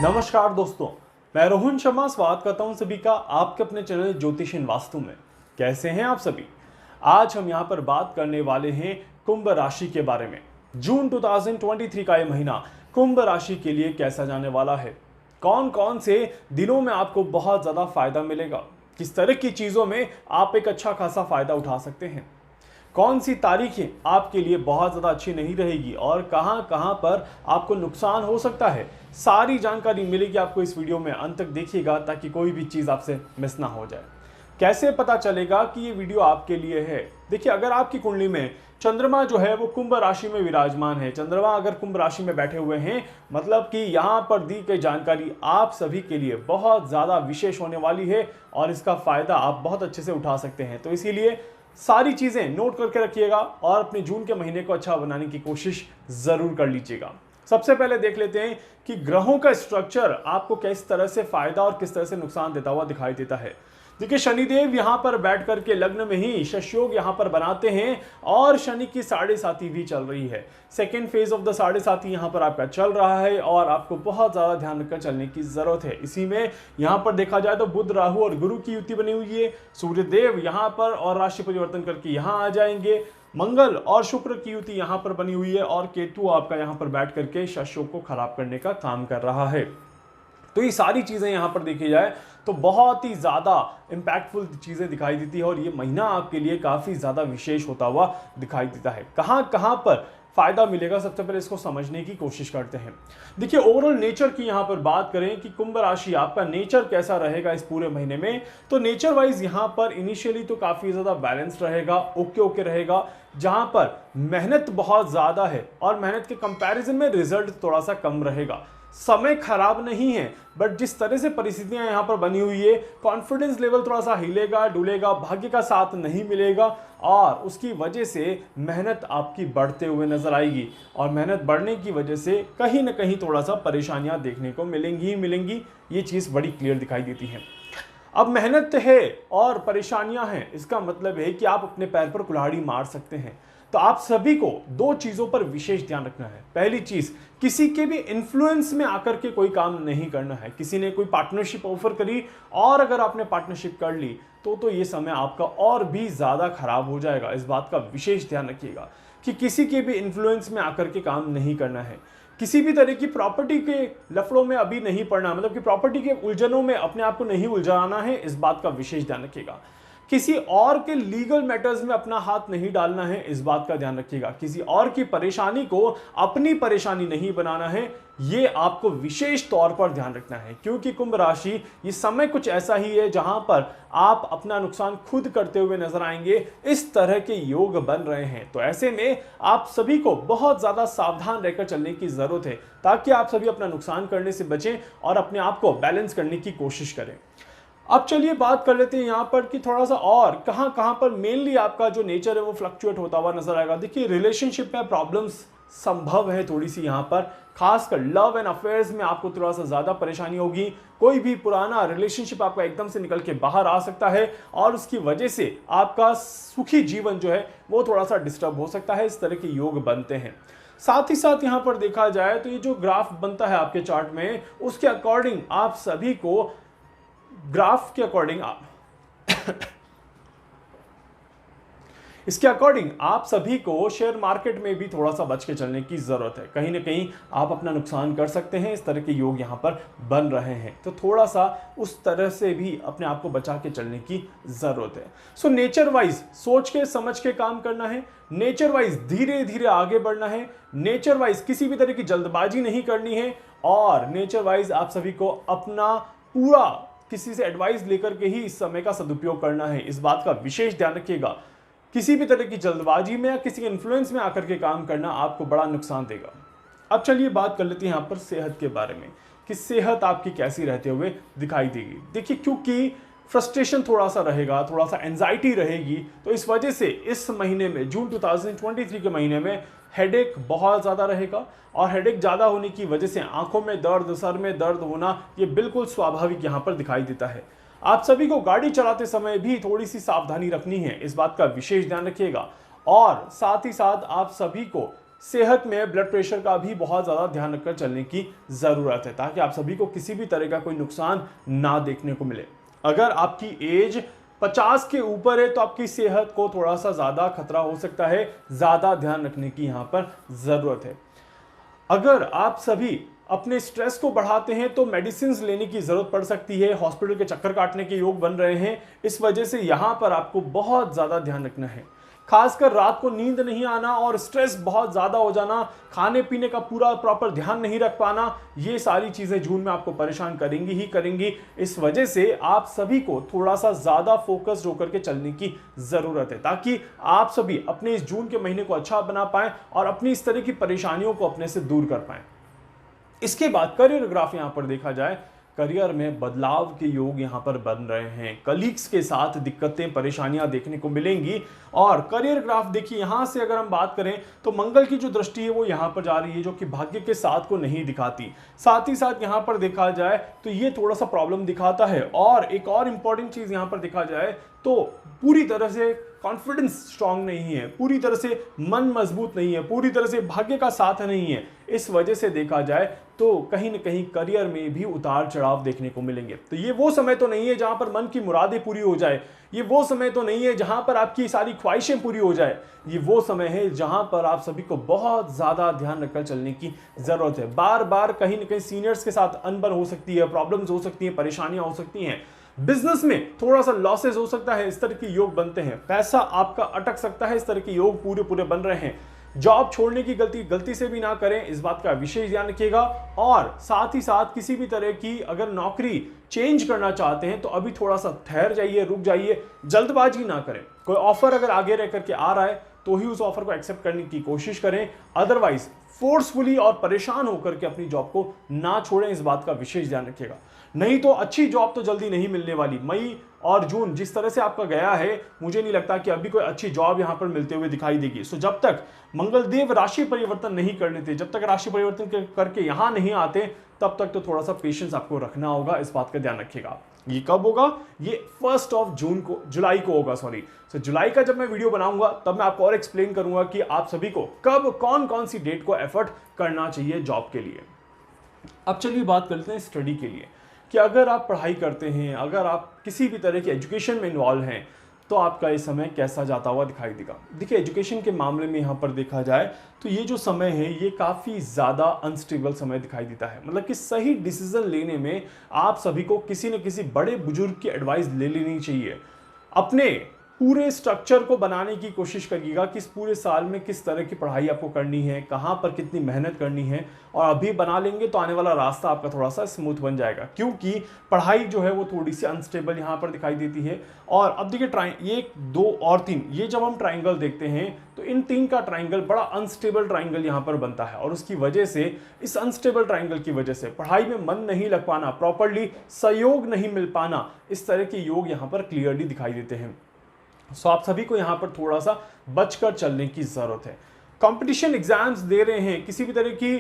नमस्कार दोस्तों, मैं रोहन शर्मा स्वागत करता हूं सभी का आपके अपने चैनल ज्योतिष इन वास्तु में। कैसे हैं आप सभी? आज हम यहां पर बात करने वाले हैं कुंभ राशि के बारे में। जून 2023 का यह महीना कुंभ राशि के लिए कैसा जाने वाला है, कौन कौन से दिनों में आपको बहुत ज़्यादा फायदा मिलेगा, किस तरह की चीज़ों में आप एक अच्छा खासा फायदा उठा सकते हैं, कौन सी तारीखें आपके लिए बहुत ज़्यादा अच्छी नहीं रहेगी और कहां कहां पर आपको नुकसान हो सकता है, सारी जानकारी मिलेगी आपको इस वीडियो में। अंत तक देखिएगा ताकि कोई भी चीज़ आपसे मिस ना हो जाए। कैसे पता चलेगा कि ये वीडियो आपके लिए है? देखिए, अगर आपकी कुंडली में चंद्रमा जो है वो कुंभ राशि में विराजमान है, चंद्रमा अगर कुंभ राशि में बैठे हुए हैं, मतलब कि यहाँ पर दी गई जानकारी आप सभी के लिए बहुत ज़्यादा विशेष होने वाली है और इसका फ़ायदा आप बहुत अच्छे से उठा सकते हैं। तो इसीलिए सारी चीजें नोट करके रखिएगा और अपने जून के महीने को अच्छा बनाने की कोशिश जरूर कर लीजिएगा। सबसे पहले देख लेते हैं कि ग्रहों का स्ट्रक्चर आपको किस तरह से फायदा और किस तरह से नुकसान देता हुआ दिखाई देता है। देखिए, शनिदेव यहां पर बैठ करके लग्न में ही शशयोग यहां पर बनाते हैं और शनि की साढ़े साती भी चल रही है। सेकेंड फेज ऑफ द साढ़े साती यहां पर आपका चल रहा है और आपको बहुत ज्यादा ध्यान रखकर चलने की जरूरत है। इसी में यहां पर देखा जाए तो बुध, राहु और गुरु की युति बनी हुई है। सूर्यदेव यहां पर और राशि परिवर्तन करके यहां आ जाएंगे। मंगल और शुक्र की युति यहां पर बनी हुई है और केतु आपका यहां पर बैठ करके शशयोग को खराब करने का काम कर रहा है। तो ये सारी चीज़ें यहाँ पर देखी जाए तो बहुत ही ज़्यादा इम्पैक्टफुल चीज़ें दिखाई देती है और ये महीना आपके लिए काफ़ी ज़्यादा विशेष होता हुआ दिखाई देता है। कहाँ कहाँ पर फायदा मिलेगा, सबसे पहले इसको समझने की कोशिश करते हैं। देखिए, ओवरऑल नेचर की यहाँ पर बात करें कि कुंभ राशि आपका नेचर कैसा रहेगा इस पूरे महीने में, तो नेचर वाइज यहाँ पर इनिशियली तो काफ़ी ज़्यादा बैलेंस्ड रहेगा, ओके रहेगा, जहाँ पर मेहनत बहुत ज़्यादा है और मेहनत के कंपैरिजन में रिजल्ट थोड़ा सा कम रहेगा। समय खराब नहीं है, बट जिस तरह से परिस्थितियां यहां पर बनी हुई है, कॉन्फिडेंस लेवल थोड़ा सा हिलेगा डुलेगा, भाग्य का साथ नहीं मिलेगा और उसकी वजह से मेहनत आपकी बढ़ते हुए नजर आएगी और मेहनत बढ़ने की वजह से कहीं ना कहीं थोड़ा सा परेशानियां देखने को मिलेंगी ही मिलेंगी। ये चीज़ बड़ी क्लियर दिखाई देती है। अब मेहनत है और परेशानियां हैं, इसका मतलब है कि आप अपने पैर पर कुल्हाड़ी मार सकते हैं। तो आप सभी को दो चीजों पर विशेष ध्यान रखना है। पहली चीज, किसी के भी इन्फ्लुएंस में आकर के कोई काम नहीं करना है। किसी ने कोई पार्टनरशिप ऑफर करी और अगर आपने पार्टनरशिप कर ली तो ये समय आपका और भी ज्यादा खराब हो जाएगा। इस बात का विशेष ध्यान रखिएगा कि किसी के भी इन्फ्लुएंस में आकर के काम नहीं करना है। किसी भी तरह की प्रॉपर्टी के लफड़ों में अभी नहीं पड़ना, मतलब कि प्रॉपर्टी के उलझनों में अपने आप को नहीं उलझाना है। इस बात का विशेष ध्यान रखिएगा। किसी और के लीगल मैटर्स में अपना हाथ नहीं डालना है, इस बात का ध्यान रखिएगा। किसी और की परेशानी को अपनी परेशानी नहीं बनाना है, ये आपको विशेष तौर पर ध्यान रखना है, क्योंकि कुंभ राशि ये समय कुछ ऐसा ही है जहां पर आप अपना नुकसान खुद करते हुए नजर आएंगे। इस तरह के योग बन रहे हैं, तो ऐसे में आप सभी को बहुत ज्यादा सावधान रहकर चलने की जरूरत है ताकि आप सभी अपना नुकसान करने से बचें और अपने आप को बैलेंस करने की कोशिश करें। अब चलिए बात कर लेते हैं यहाँ पर कि थोड़ा सा और कहाँ कहाँ पर मेनली आपका जो नेचर है वो फ्लक्चुएट होता हुआ नजर आएगा। देखिए, रिलेशनशिप में प्रॉब्लम्स संभव है थोड़ी सी यहाँ पर, खासकर लव एंड अफेयर्स में आपको थोड़ा सा ज्यादा परेशानी होगी। कोई भी पुराना रिलेशनशिप आपका एकदम से निकल के बाहर आ सकता है और उसकी वजह से आपका सुखी जीवन जो है वो थोड़ा सा डिस्टर्ब हो सकता है। इस तरह के योग बनते हैं। साथ ही साथ यहाँ पर देखा जाए तो ये जो ग्राफ बनता है आपके चार्ट में, उसके अकॉर्डिंग आप सभी को ग्राफ के अकॉर्डिंग इसके अकॉर्डिंग आप सभी को शेयर मार्केट में भी थोड़ा सा बच के चलने की जरूरत है। कहीं ना कहीं आप अपना नुकसान कर सकते हैं। इस तरह के योग यहां पर बन रहे हैं, तो थोड़ा सा उस तरह से भी अपने आप को बचा के चलने की जरूरत है। सो नेचर वाइज सोच के समझ के काम करना है, नेचर वाइज धीरे धीरे आगे बढ़ना है, नेचर वाइज किसी भी तरह की जल्दबाजी नहीं करनी है और नेचर वाइज आप सभी को अपना पूरा किसी से एडवाइस लेकर के ही इस समय का सदुपयोग करना है। इस बात का विशेष ध्यान रखिएगा। किसी भी तरह की जल्दबाजी में या किसी के इन्फ्लुएंस में आकर के काम करना आपको बड़ा नुकसान देगा। अब चलिए बात कर लेते हैं यहाँ पर सेहत के बारे में कि सेहत आपकी कैसी रहते हुए दिखाई देगी। देखिए, क्योंकि फ्रस्ट्रेशन थोड़ा सा रहेगा, थोड़ा सा एंजाइटी रहेगी, तो इस वजह से इस महीने में जून 2023 के महीने में हेडेक बहुत ज़्यादा रहेगा और हेडेक ज़्यादा होने की वजह से आंखों में दर्द, सर में दर्द होना ये बिल्कुल स्वाभाविक यहाँ पर दिखाई देता है। आप सभी को गाड़ी चलाते समय भी थोड़ी सी सावधानी रखनी है, इस बात का विशेष ध्यान रखिएगा। और साथ ही साथ आप सभी को सेहत में ब्लड प्रेशर का भी बहुत ज़्यादा ध्यान रखकर चलने की ज़रूरत है, ताकि आप सभी को किसी भी तरह का कोई नुकसान ना देखने को मिले। अगर आपकी एज 50 के ऊपर है तो आपकी सेहत को थोड़ा सा ज़्यादा खतरा हो सकता है, ज़्यादा ध्यान रखने की यहाँ पर ज़रूरत है। अगर आप सभी अपने स्ट्रेस को बढ़ाते हैं तो मेडिसिन लेने की जरूरत पड़ सकती है, हॉस्पिटल के चक्कर काटने के योग बन रहे हैं, इस वजह से यहां पर आपको बहुत ज्यादा ध्यान रखना है। खासकर रात को नींद नहीं आना और स्ट्रेस बहुत ज्यादा हो जाना, खाने पीने का पूरा प्रॉपर ध्यान नहीं रख पाना, ये सारी चीजें जून में आपको परेशान करेंगी ही करेंगी। इस वजह से आप सभी को थोड़ा सा ज्यादा फोकस्ड होकर के चलने की जरूरत है, ताकि आप सभी अपने इस जून के महीने को अच्छा बना पाएं और अपनी इस तरह की परेशानियों को अपने से दूर कर पाएं। इसके बाद करियर ग्राफ यहां पर देखा जाए, करियर में बदलाव के योग यहां पर बन रहे हैं। कलीग्स के साथ दिक्कतें परेशानियां देखने को मिलेंगी। और करियर ग्राफ देखिए, यहां से अगर हम बात करें तो मंगल की जो दृष्टि है वो यहां पर जा रही है, जो कि भाग्य के साथ को नहीं दिखाती। साथ ही साथ यहां पर देखा जाए तो ये थोड़ा सा प्रॉब्लम दिखाता है। और एक और इंपॉर्टेंट चीज यहां पर देखा जाए तो पूरी तरह से कॉन्फिडेंस स्ट्रांग नहीं है, पूरी तरह से मन मजबूत नहीं है, पूरी तरह से भाग्य का साथ नहीं है। इस वजह से देखा जाए तो कहीं न कहीं करियर में भी उतार चढ़ाव देखने को मिलेंगे। तो ये वो समय तो नहीं है जहां पर मन की मुरादें पूरी हो जाए, ये वो समय तो नहीं है जहां पर आपकी सारी ख्वाहिशें पूरी हो जाए। ये वो समय है जहां पर आप सभी को बहुत ज्यादा ध्यान रखकर चलने की जरूरत है। बार बार कहीं न कहीं सीनियर्स के साथ अनबन हो सकती है, प्रॉब्लम्स हो सकती हैं, परेशानियां हो सकती हैं, बिजनेस में थोड़ा सा लॉसेस हो सकता है, इस तरह के योग बनते हैं। पैसा आपका अटक सकता है, इस तरह के योग पूरे पूरे बन रहे हैं। जॉब छोड़ने की गलती से भी ना करें, इस बात का विशेष ध्यान रखिएगा। और साथ ही साथ किसी भी तरह की अगर नौकरी चेंज करना चाहते हैं तो अभी थोड़ा सा ठहर जाइए, रुक जाइए, जल्दबाजी ना करें। कोई ऑफर अगर आगे रह करके आ रहा है तो ही उस ऑफर को एक्सेप्ट करने की कोशिश करें, अदरवाइज फोर्सफुली और परेशान होकर के अपनी जॉब को ना छोड़ें, इस बात का विशेष ध्यान रखिएगा। नहीं तो अच्छी जॉब तो जल्दी नहीं मिलने वाली। मई और जून जिस तरह से आपका गया है, मुझे नहीं लगता कि अभी कोई अच्छी जॉब यहां पर मिलते हुए दिखाई देगी। सो जब तक मंगलदेव राशि परिवर्तन नहीं कर लेते, जब तक राशि परिवर्तन करके यहां नहीं आते, तब तक तो थोड़ा सा पेशेंस आपको रखना होगा, इस बात का ध्यान रखिएगा। ये कब होगा? ये 1 जुलाई को होगा, सॉरी। सो जुलाई का जब मैं वीडियो बनाऊंगा तब मैं आपको और एक्सप्लेन करूंगा कि आप सभी को कब कौन कौन सी डेट को एफर्ट करना चाहिए जॉब के लिए। अब चलिए बात करते हैं स्टडी के लिए, कि अगर आप पढ़ाई करते हैं, अगर आप किसी भी तरह की एजुकेशन में इन्वॉल्व हैं, तो आपका ये समय कैसा जाता हुआ दिखाई देगा। देखिए, एजुकेशन के मामले में यहाँ पर देखा जाए तो ये जो समय है ये काफ़ी ज़्यादा अनस्टेबल समय दिखाई देता है। मतलब कि सही डिसीजन लेने में आप सभी को किसी न किसी बड़े बुजुर्ग की एडवाइस ले लेनी चाहिए। अपने पूरे स्ट्रक्चर को बनाने की कोशिश करिएगा कि इस पूरे साल में किस तरह की पढ़ाई आपको करनी है, कहाँ पर कितनी मेहनत करनी है, और अभी बना लेंगे तो आने वाला रास्ता आपका थोड़ा सा स्मूथ बन जाएगा। क्योंकि पढ़ाई जो है वो थोड़ी सी अनस्टेबल यहाँ पर दिखाई देती है। और अब देखिए, ये 2 और 3, ये जब हम ट्राइंगल देखते हैं तो इन 3 का ट्राइंगल बड़ा अनस्टेबल ट्राइंगल यहाँ पर बनता है। और उसकी वजह से, इस अनस्टेबल ट्राइंगल की वजह से पढ़ाई में मन नहीं लग पाना, प्रॉपरली सहयोग नहीं मिल पाना, इस तरह के योग यहाँ पर क्लियरली दिखाई देते हैं। सो आप सभी को यहाँ पर थोड़ा सा बचकर चलने की जरूरत है। कंपटीशन एग्जाम्स दे रहे हैं, किसी भी तरह की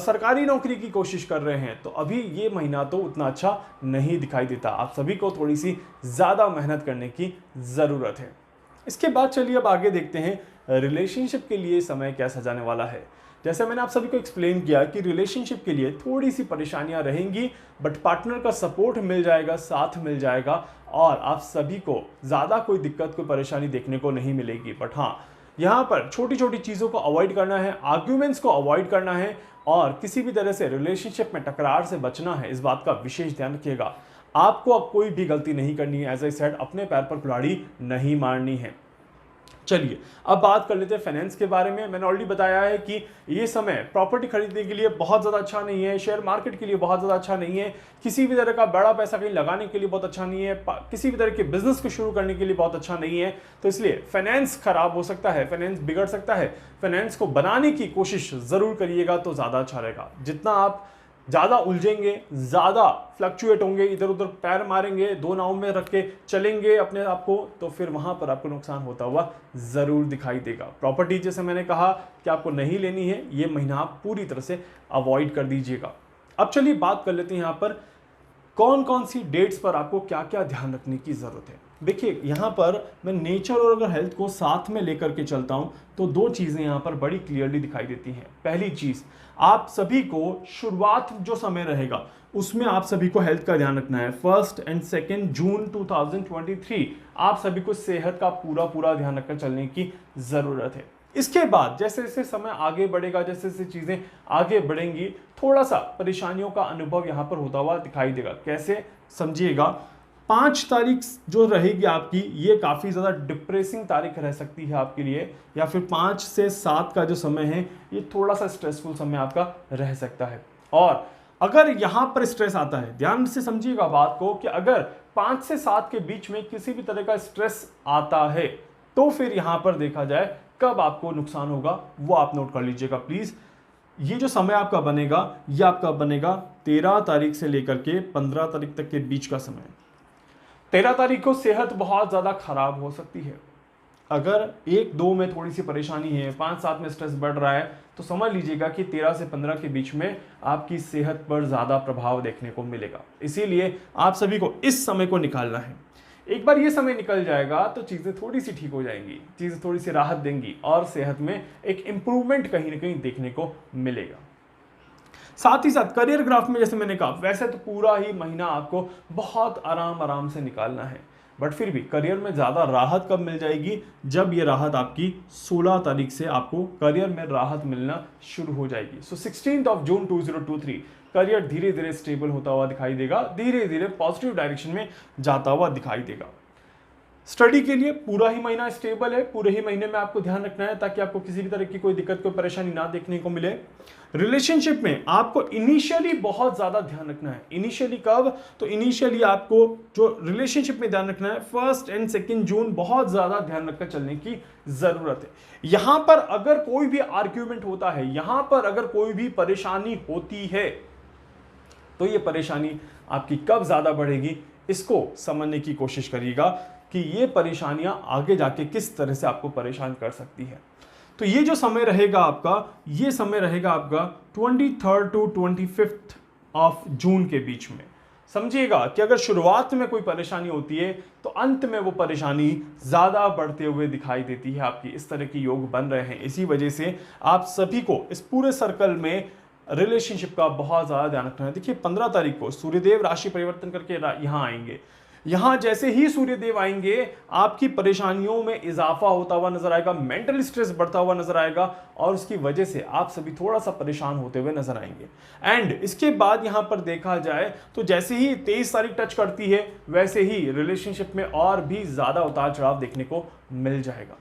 सरकारी नौकरी की कोशिश कर रहे हैं, तो अभी ये महीना तो उतना अच्छा नहीं दिखाई देता। आप सभी को थोड़ी सी ज़्यादा मेहनत करने की ज़रूरत है। इसके बाद चलिए अब आगे देखते हैं रिलेशनशिप के लिए समय कैसा जाने वाला है। जैसे मैंने आप सभी को एक्सप्लेन किया कि रिलेशनशिप के लिए थोड़ी सी परेशानियां रहेंगी, बट पार्टनर का सपोर्ट मिल जाएगा, साथ मिल जाएगा, और आप सभी को ज़्यादा कोई दिक्कत, कोई परेशानी देखने को नहीं मिलेगी। बट हाँ, यहाँ पर छोटी छोटी चीज़ों को अवॉइड करना है, आर्ग्यूमेंट्स को अवॉइड करना है, और किसी भी तरह से रिलेशनशिप में टकरार से बचना है, इस बात का विशेष ध्यान रखिएगा। आपको अब कोई भी गलती नहीं करनी है, एज आई सेड, अपने पैर पर कुल्हाड़ी नहीं मारनी है। चलिए अब बात कर लेते हैं फाइनेंस के बारे में। मैंने ऑलरेडी बताया है कि ये समय प्रॉपर्टी खरीदने के लिए बहुत ज़्यादा अच्छा नहीं है, शेयर मार्केट के लिए बहुत ज़्यादा अच्छा नहीं है, किसी भी तरह का बड़ा पैसा कहीं लगाने के लिए बहुत अच्छा नहीं है, किसी भी तरह के बिजनेस को शुरू करने के लिए बहुत अच्छा नहीं है। तो इसलिए फाइनेंस खराब हो सकता है, फाइनेंस बिगड़ सकता है। फाइनेंस को बनाने की कोशिश ज़रूर करिएगा तो ज़्यादा अच्छा रहेगा। जितना आप ज़्यादा उलझेंगे, ज़्यादा फ्लक्चुएट होंगे, इधर उधर पैर मारेंगे, 2 नाव में रख के चलेंगे अपने आप को, तो फिर वहाँ पर आपको नुकसान होता हुआ ज़रूर दिखाई देगा। प्रॉपर्टी जैसे मैंने कहा कि आपको नहीं लेनी है, ये महीना आप पूरी तरह से अवॉइड कर दीजिएगा। अब चलिए बात कर लेते हैं यहाँ पर कौन कौन सी डेट्स पर आपको क्या क्या ध्यान रखने की ज़रूरत है। देखिए यहाँ पर मैं नेचर और अगर हेल्थ को साथ में लेकर के चलता हूँ तो दो चीज़ें यहाँ पर बड़ी क्लियरली दिखाई देती हैं। पहली चीज़, आप सभी को शुरुआत जो समय रहेगा उसमें आप सभी को हेल्थ का ध्यान रखना है। 1 एंड 2 जून 2023 आप सभी को सेहत का पूरा पूरा ध्यान रखकर चलने की ज़रूरत है। इसके बाद जैसे जैसे समय आगे बढ़ेगा, जैसे जैसे चीज़ें आगे बढ़ेंगी, थोड़ा सा परेशानियों का अनुभव यहाँ पर होता हुआ दिखाई देगा। कैसे, समझिएगा। 5 तारीख जो रहेगी आपकी, ये काफ़ी ज़्यादा डिप्रेसिंग तारीख रह सकती है आपके लिए, या फिर 5 से 7 का जो समय है ये थोड़ा सा स्ट्रेसफुल समय आपका रह सकता है। और अगर यहाँ पर स्ट्रेस आता है, ध्यान से समझिएगा बात को, कि अगर 5 से 7 के बीच में किसी भी तरह का स्ट्रेस आता है तो फिर यहाँ पर देखा जाए कब आपको नुकसान होगा वो आप नोट कर लीजिएगा प्लीज़। ये जो समय आपका बनेगा ये आपका बनेगा 13 तारीख से लेकर के 15 तारीख तक के बीच का समय। 13 तारीख को सेहत बहुत ज़्यादा खराब हो सकती है। अगर 1-2 में थोड़ी सी परेशानी है, 5-7 में स्ट्रेस बढ़ रहा है, तो समझ लीजिएगा कि 13 से 15 के बीच में आपकी सेहत पर ज़्यादा प्रभाव देखने को मिलेगा। इसीलिए आप सभी को इस समय को निकालना है। एक बार ये समय निकल जाएगा तो चीज़ें थोड़ी सी ठीक हो जाएंगी, चीज़ें थोड़ी सी राहत देंगी और सेहत में एक इम्प्रूवमेंट कहीं ना कहीं देखने को मिलेगा। साथ ही साथ करियर ग्राफ में जैसे मैंने कहा, वैसे तो पूरा ही महीना आपको बहुत आराम से निकालना है, बट फिर भी करियर में ज़्यादा राहत कब मिल जाएगी, जब ये राहत आपकी 16 तारीख से आपको करियर में राहत मिलना शुरू हो जाएगी। सो 16 जून 2023 करियर धीरे धीरे स्टेबल होता हुआ दिखाई देगा, धीरे धीरे पॉजिटिव डायरेक्शन में जाता हुआ दिखाई देगा। स्टडी के लिए पूरा ही महीना स्टेबल है, पूरे ही महीने में आपको ध्यान रखना है ताकि आपको किसी भी तरह की कोई दिक्कत, कोई परेशानी ना देखने को मिले। रिलेशनशिप में आपको इनिशियली बहुत ज्यादा ध्यान रखना है। इनिशियली कब, तो इनिशियली आपको जो रिलेशनशिप में ध्यान रखना है 1 एंड 2 जून बहुत ज्यादा ध्यान रखकर चलने की जरूरत है। यहां पर अगर कोई भी आर्ग्यूमेंट होता है, यहां पर अगर कोई भी परेशानी होती है, तो ये परेशानी आपकी कब ज्यादा बढ़ेगी इसको समझने की कोशिश करिएगा कि ये परेशानियां आगे जाके किस तरह से आपको परेशान कर सकती है। तो ये जो समय रहेगा आपका, ये समय रहेगा आपका 23 टू 25 ऑफ जून के बीच में। समझिएगा कि अगर शुरुआत में कोई परेशानी होती है तो अंत में वो परेशानी ज़्यादा बढ़ते हुए दिखाई देती है आपकी। इस तरह के योग बन रहे हैं, इसी वजह से आप सभी को इस पूरे सर्कल में रिलेशनशिप का बहुत ज़्यादा ध्यान रखना है। देखिए 15 तारीख को सूर्यदेव राशि परिवर्तन करके यहाँ आएंगे। यहाँ जैसे ही सूर्यदेव आएंगे आपकी परेशानियों में इजाफा होता हुआ नजर आएगा, मेंटल स्ट्रेस बढ़ता हुआ नजर आएगा और उसकी वजह से आप सभी थोड़ा सा परेशान होते हुए नजर आएंगे। एंड इसके बाद यहाँ पर देखा जाए तो जैसे ही 23 तारीख टच करती है वैसे ही रिलेशनशिप में और भी ज़्यादा उतार चढ़ाव देखने को मिल जाएगा।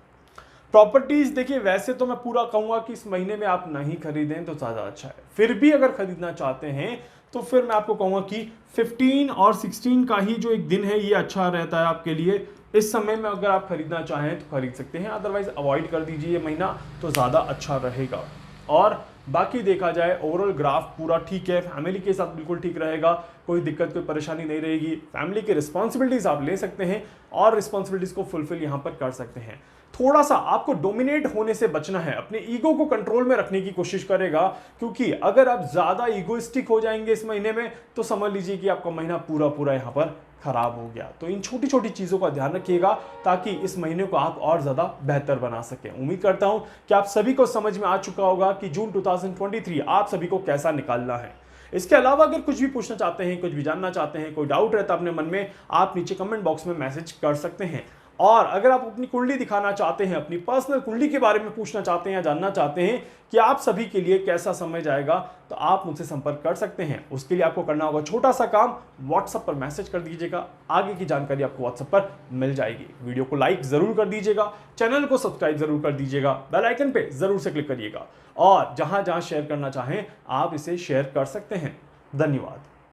प्रॉपर्टीज देखिए, वैसे तो मैं पूरा कहूँगा कि इस महीने में आप नहीं खरीदें तो ज़्यादा अच्छा है, फिर भी अगर खरीदना चाहते हैं तो फिर मैं आपको कहूँगा कि 15 और 16 का ही जो एक दिन है ये अच्छा रहता है आपके लिए। इस समय में अगर आप खरीदना चाहें तो खरीद सकते हैं, अदरवाइज अवॉइड कर दीजिए ये महीना, तो ज़्यादा अच्छा रहेगा। और बाकी देखा जाए ओवरऑल ग्राफ पूरा ठीक है, फैमिली के साथ बिल्कुल ठीक रहेगा, कोई दिक्कत कोई परेशानी नहीं रहेगी। फैमिली की रिस्पॉन्सिबिलिटीज़ आप ले सकते हैं और रिस्पॉन्सिबिलिटीज़ को फुलफिल यहाँ पर कर सकते हैं। थोड़ा सा आपको डोमिनेट होने से बचना है, अपने ईगो को कंट्रोल में रखने की कोशिश करेगा, क्योंकि अगर आप ज़्यादा ईगोइस्टिक हो जाएंगे इस महीने में तो समझ लीजिए कि आपका महीना पूरा पूरा यहाँ पर खराब हो गया। तो इन छोटी छोटी चीज़ों का ध्यान रखिएगा ताकि इस महीने को आप और ज़्यादा बेहतर बना सकें। उम्मीद करता हूं कि आप सभी को समझ में आ चुका होगा कि जून 2023 आप सभी को कैसा निकालना है। इसके अलावा अगर कुछ भी पूछना चाहते हैं, कुछ भी जानना चाहते हैं, कोई डाउट रहता है अपने मन में, आप नीचे कमेंट बॉक्स में मैसेज कर सकते हैं। और अगर आप अपनी कुंडली दिखाना चाहते हैं, अपनी पर्सनल कुंडली के बारे में पूछना चाहते हैं या जानना चाहते हैं कि आप सभी के लिए कैसा समय जाएगा, तो आप मुझसे संपर्क कर सकते हैं। उसके लिए आपको करना होगा छोटा सा काम, व्हाट्सएप पर मैसेज कर दीजिएगा, आगे की जानकारी आपको व्हाट्सएप पर मिल जाएगी। वीडियो को लाइक जरूर कर दीजिएगा, चैनल को सब्सक्राइब जरूर कर दीजिएगा, बेल आइकन पे जरूर से क्लिक करिएगा और जहां जहां शेयर करना चाहें आप इसे शेयर कर सकते हैं। धन्यवाद।